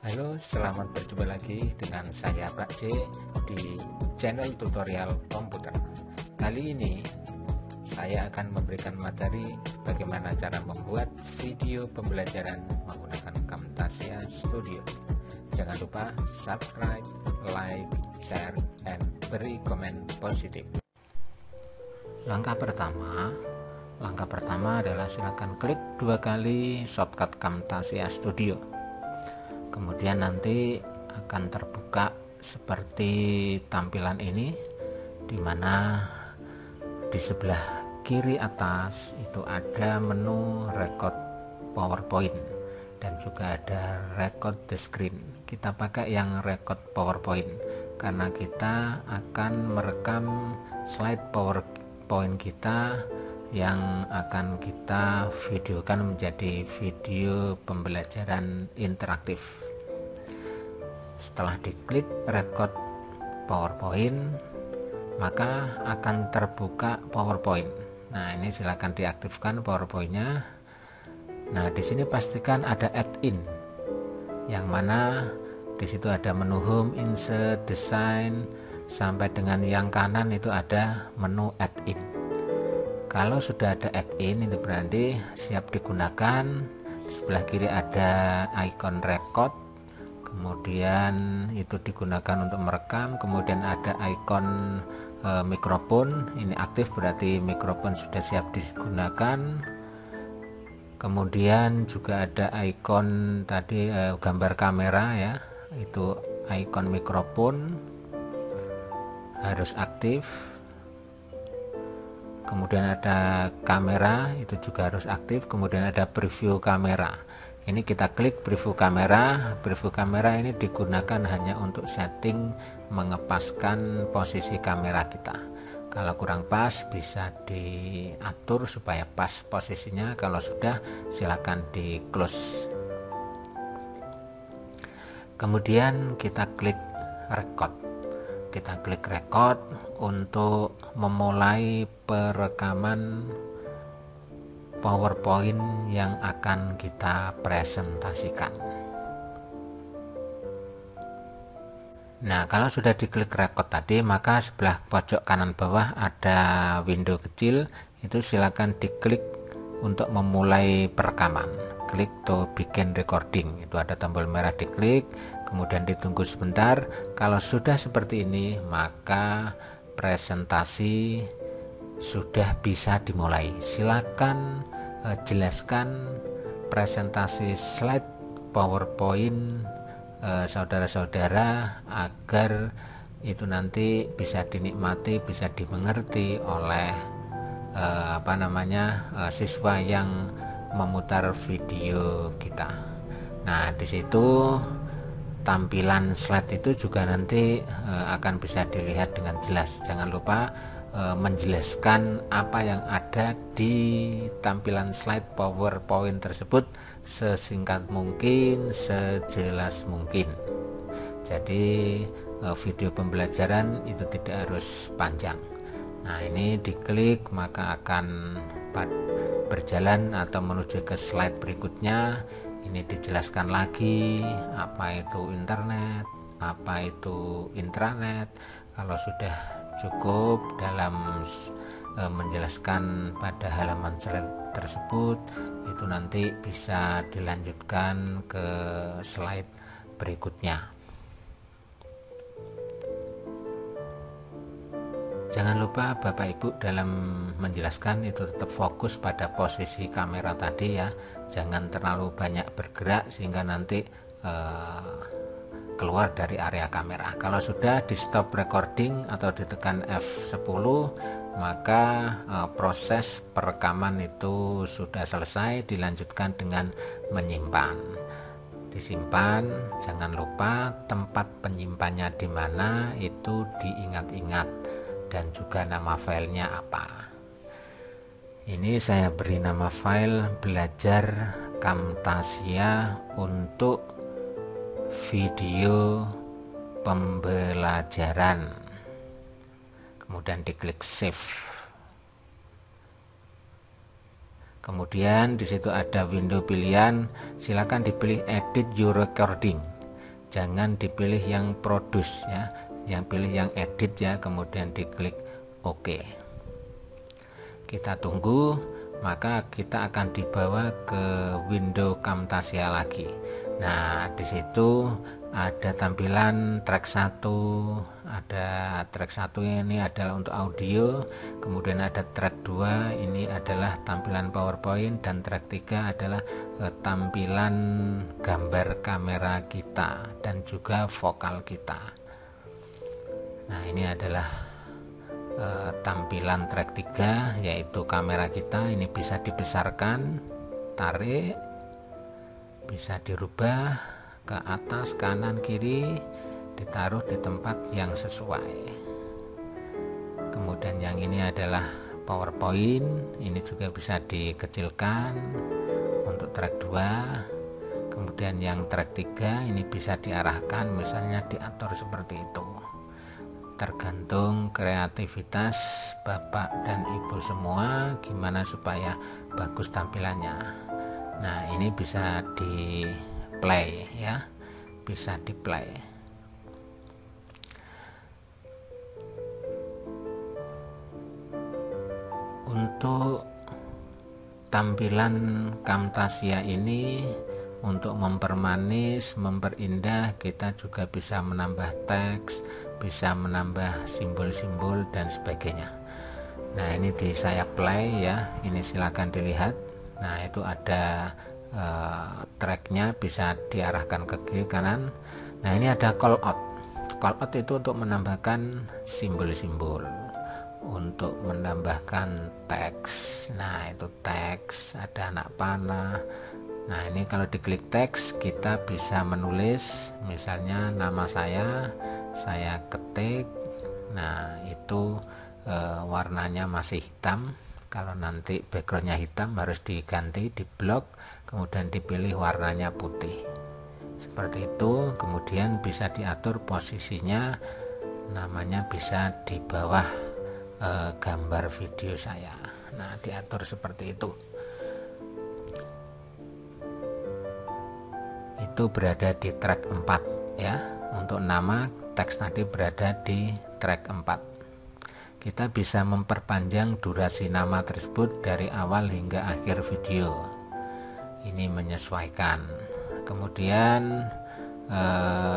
Halo, selamat berjumpa lagi dengan saya Pak C di channel tutorial komputer. Kali ini saya akan memberikan materi bagaimana cara membuat video pembelajaran menggunakan Camtasia Studio. Jangan lupa subscribe, like, share, and beri komen positif. Langkah pertama adalah silakan klik 2 kali shortcut Camtasia Studio. Kemudian nanti akan terbuka seperti tampilan ini, di mana di sebelah kiri atas itu ada menu record PowerPoint dan juga ada record the screen. Kita pakai yang record PowerPoint karena kita akan merekam slide PowerPoint kita yang akan kita videokan menjadi video pembelajaran interaktif. Setelah diklik record PowerPoint, maka akan terbuka PowerPoint. Nah, ini silakan diaktifkan PowerPoint-nya. Nah, di sini pastikan ada add-in, yang mana di situ ada menu home, insert, design, sampai dengan yang kanan itu ada menu add-in. Kalau sudah ada add-in itu berarti siap digunakan. Di sebelah kiri ada icon record, kemudian itu digunakan untuk merekam. Kemudian ada icon mikrofon, ini aktif berarti mikrofon sudah siap digunakan. Kemudian juga ada icon tadi gambar kamera ya, itu icon mikrofon harus aktif. Kemudian ada kamera, itu juga harus aktif. Kemudian ada preview kamera, ini kita klik preview kamera. Preview kamera ini digunakan hanya untuk setting mengepaskan posisi kamera kita. Kalau kurang pas bisa diatur supaya pas posisinya. Kalau sudah silakan di close. Kemudian kita klik record. Kita klik record untuk memulai perekaman PowerPoint yang akan kita presentasikan. Nah, kalau sudah diklik record tadi, maka sebelah pojok kanan bawah ada window kecil, itu silakan diklik untuk memulai perekaman. Klik to begin recording, itu ada tombol merah, diklik, kemudian ditunggu sebentar. Kalau sudah seperti ini, maka presentasi sudah bisa dimulai. Silakan jelaskan presentasi slide PowerPoint saudara-saudara agar itu nanti bisa dinikmati, bisa dimengerti oleh siswa yang memutar video kita. Nah, di situ tampilan slide itu juga nanti akan bisa dilihat dengan jelas. Jangan lupa menjelaskan apa yang ada di tampilan slide PowerPoint tersebut sesingkat mungkin, sejelas mungkin. Jadi video pembelajaran itu tidak harus panjang. Nah, ini diklik maka akan berjalan atau menuju ke slide berikutnya. Ini dijelaskan lagi apa itu internet, apa itu intranet. Kalau sudah cukup dalam menjelaskan pada halaman slide tersebut, itu nanti bisa dilanjutkan ke slide berikutnya. Jangan lupa Bapak Ibu dalam menjelaskan itu tetap fokus pada posisi kamera tadi ya. Jangan terlalu banyak bergerak sehingga nanti keluar dari area kamera. Kalau sudah di stop recording atau ditekan F10, maka proses perekaman itu sudah selesai. Dilanjutkan dengan menyimpan. Disimpan, jangan lupa tempat penyimpannya di mana itu diingat-ingat, dan juga nama filenya apa. Ini saya beri nama file belajar Camtasia untuk video pembelajaran. Kemudian diklik save. Kemudian di situ ada window pilihan, silakan dipilih edit your recording. jangan dipilih yang produce ya, yang pilih yang edit ya, kemudian diklik OK. Kita tunggu, maka kita akan dibawa ke window Camtasia lagi. Nah, di situ ada tampilan track 1, ada track 1 ini adalah untuk audio, kemudian ada track 2 ini adalah tampilan PowerPoint, dan track 3 adalah tampilan gambar kamera kita dan juga vokal kita. Nah, ini adalah tampilan track 3, yaitu kamera kita. Ini bisa dibesarkan, tarik, bisa dirubah ke atas, kanan, kiri, ditaruh di tempat yang sesuai. Kemudian yang ini adalah PowerPoint, ini juga bisa dikecilkan untuk track 2. Kemudian yang track 3 ini bisa diarahkan, misalnya diatur seperti itu. Tergantung kreativitas Bapak dan Ibu semua, gimana supaya bagus tampilannya. Nah, ini bisa di play ya, bisa di play. Untuk tampilan Camtasia ini, untuk mempermanis, memperindah, kita juga bisa menambah teks, bisa menambah simbol-simbol dan sebagainya. Nah, ini di saya play ya, ini silakan dilihat. Nah, itu ada tracknya, bisa diarahkan ke kiri kanan. Nah, ini ada call out. Call out itu untuk menambahkan simbol-simbol, untuk menambahkan teks. Nah, itu teks, ada anak panah. Nah, ini kalau diklik teks, kita bisa menulis, misalnya nama saya ketik. Nah, itu warnanya masih hitam. Kalau nanti backgroundnya hitam, harus diganti, di blok, kemudian dipilih warnanya putih seperti itu. Kemudian bisa diatur posisinya, namanya bisa di bawah gambar video saya. Nah, diatur seperti itu. Itu berada di track 4 ya. Untuk nama, teks tadi berada di track 4. Kita bisa memperpanjang durasi nama tersebut dari awal hingga akhir video. Ini menyesuaikan. Kemudian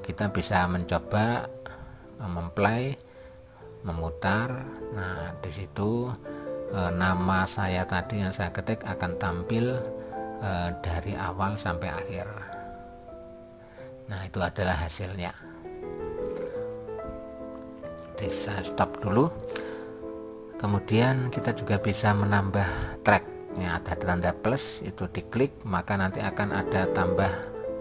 kita bisa mencoba memplay, memutar. Nah, di situ nama saya tadi yang saya ketik akan tampil dari awal sampai akhir. Nah, itu adalah hasilnya. Bisa stop dulu. Kemudian kita juga bisa menambah track. Ya, ada tanda plus, itu diklik, maka nanti akan ada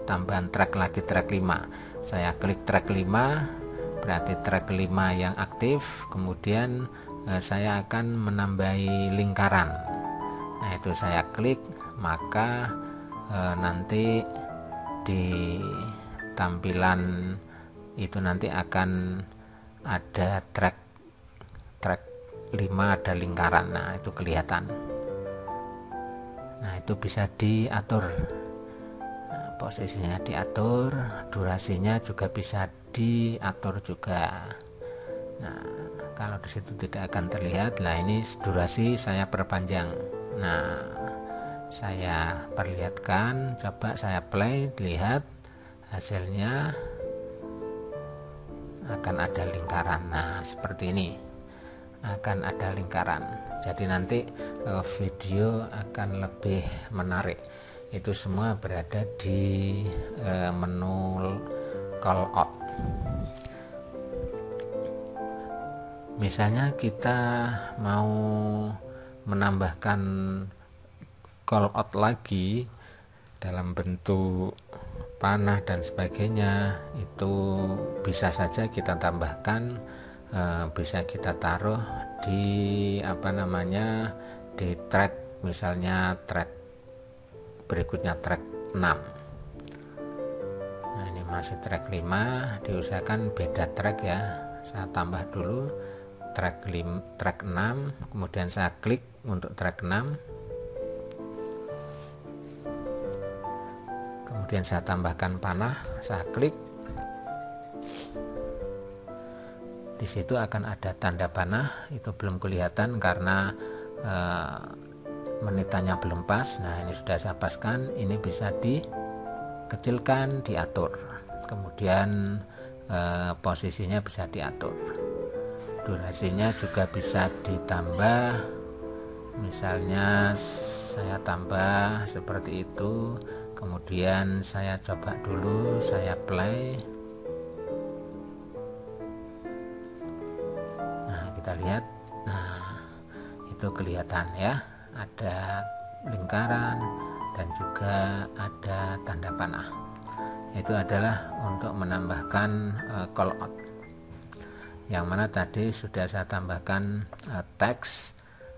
tambahan track lagi, track 5. Saya klik track 5, berarti track 5 yang aktif. Kemudian saya akan menambahi lingkaran. Nah, itu saya klik, maka nanti di tampilan itu nanti akan ada track 5, ada lingkaran. Nah, itu kelihatan. Nah, itu bisa diatur. Nah, posisinya diatur, durasinya juga bisa diatur juga. Nah, kalau di situ tidak akan terlihat. Nah, ini durasi saya perpanjang. Nah, saya perlihatkan, coba saya play, lihat hasilnya akan ada lingkaran. Nah, seperti ini akan ada lingkaran, jadi nanti video akan lebih menarik. Itu semua berada di menu call out. Misalnya kita mau menambahkan call out lagi dalam bentuk panah dan sebagainya, itu bisa saja kita tambahkan. Bisa kita taruh di di track, misalnya track berikutnya track 6. Nah, ini masih track 5, diusahakan beda track ya. Saya tambah dulu track 6, kemudian saya klik untuk track 6, kemudian saya tambahkan panah, saya klik. Di situ akan ada tanda panah, itu belum kelihatan karena menitannya belum pas. Nah, ini sudah saya paskan, ini bisa dikecilkan, diatur. Kemudian posisinya bisa diatur. Durasinya juga bisa ditambah. Misalnya saya tambah seperti itu. Kemudian saya coba dulu, saya play. Kita lihat, nah itu kelihatan ya, ada lingkaran dan juga ada tanda panah. Itu adalah untuk menambahkan call out, yang mana tadi sudah saya tambahkan teks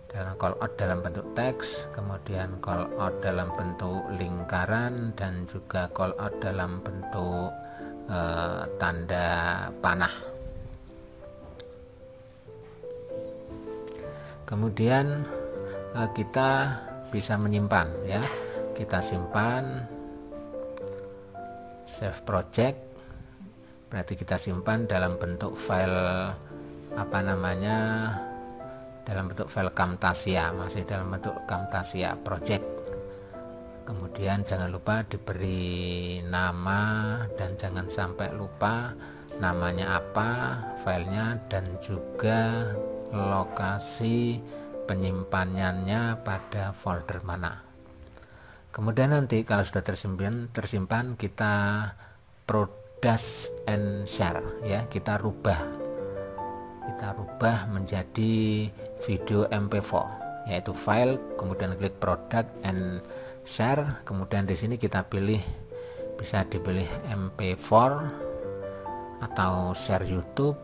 dalam call out dalam bentuk teks, kemudian call out dalam bentuk lingkaran, dan juga call out dalam bentuk tanda panah. Kemudian kita bisa menyimpan ya, kita simpan, save project, berarti kita simpan dalam bentuk file dalam bentuk file Camtasia, masih dalam bentuk Camtasia project. Kemudian jangan lupa diberi nama dan jangan sampai lupa namanya apa, filenya, dan juga lokasi penyimpanannya pada folder mana. Kemudian nanti kalau sudah tersimpan kita produce and share ya, kita rubah menjadi video MP4, yaitu file, kemudian klik product and share, kemudian di sini kita bisa dipilih MP4 atau share YouTube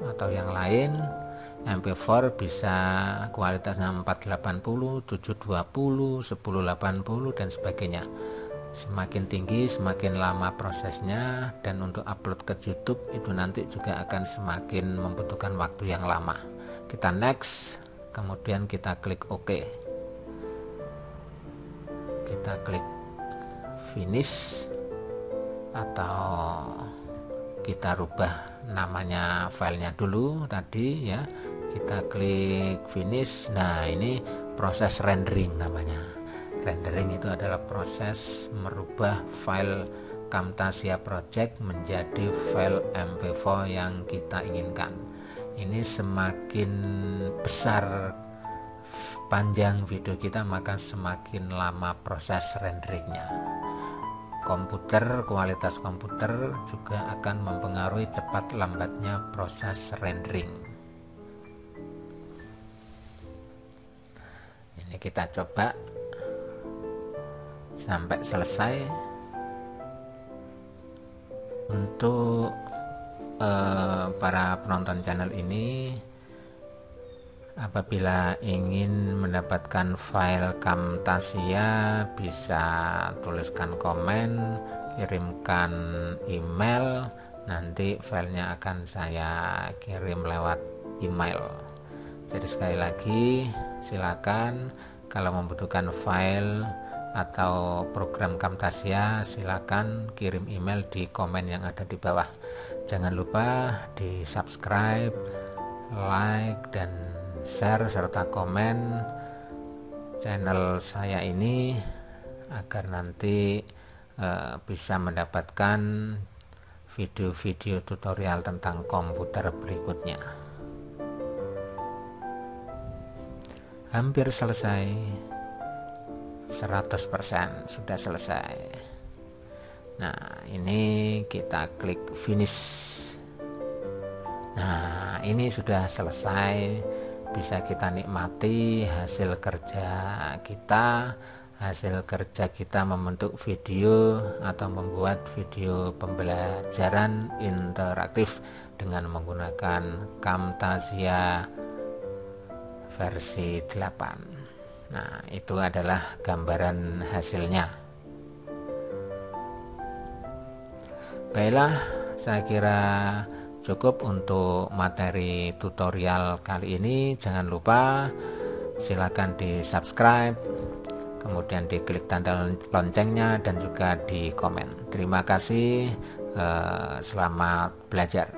atau yang lain. MP4 bisa kualitasnya 480, 720, 1080 dan sebagainya. Semakin tinggi semakin lama prosesnya, dan untuk upload ke YouTube itu nanti juga akan semakin membutuhkan waktu yang lama. Kita next, kemudian kita klik OK, kita klik finish, atau kita rubah namanya filenya dulu tadi ya, kita klik finish. Nah, ini proses rendering namanya. Rendering itu adalah proses merubah file Camtasia Project menjadi file MP4 yang kita inginkan. Ini semakin besar panjang video kita, maka semakin lama proses renderingnya. Kualitas komputer juga akan mempengaruhi cepat lambatnya proses rendering. Ini kita coba sampai selesai. Untuk para penonton channel ini, apabila ingin mendapatkan file Camtasia, bisa tuliskan komen, kirimkan email, nanti filenya akan saya kirim lewat email. Jadi sekali lagi, silakan kalau membutuhkan file atau program Camtasia, silakan kirim email di komen yang ada di bawah. Jangan lupa di subscribe, like, dan share serta komen channel saya ini agar nanti bisa mendapatkan video-video tutorial tentang komputer berikutnya. Hampir selesai, 100% sudah selesai. Nah, ini kita klik finish. Nah, ini sudah selesai. Bisa kita nikmati hasil kerja kita membentuk video atau membuat video pembelajaran interaktif dengan menggunakan Camtasia versi 8. Nah, itu adalah gambaran hasilnya. Baiklah, saya kira cukup untuk materi tutorial kali ini. Jangan lupa silakan di subscribe, kemudian diklik tanda loncengnya, dan juga di komen. Terima kasih, selamat belajar.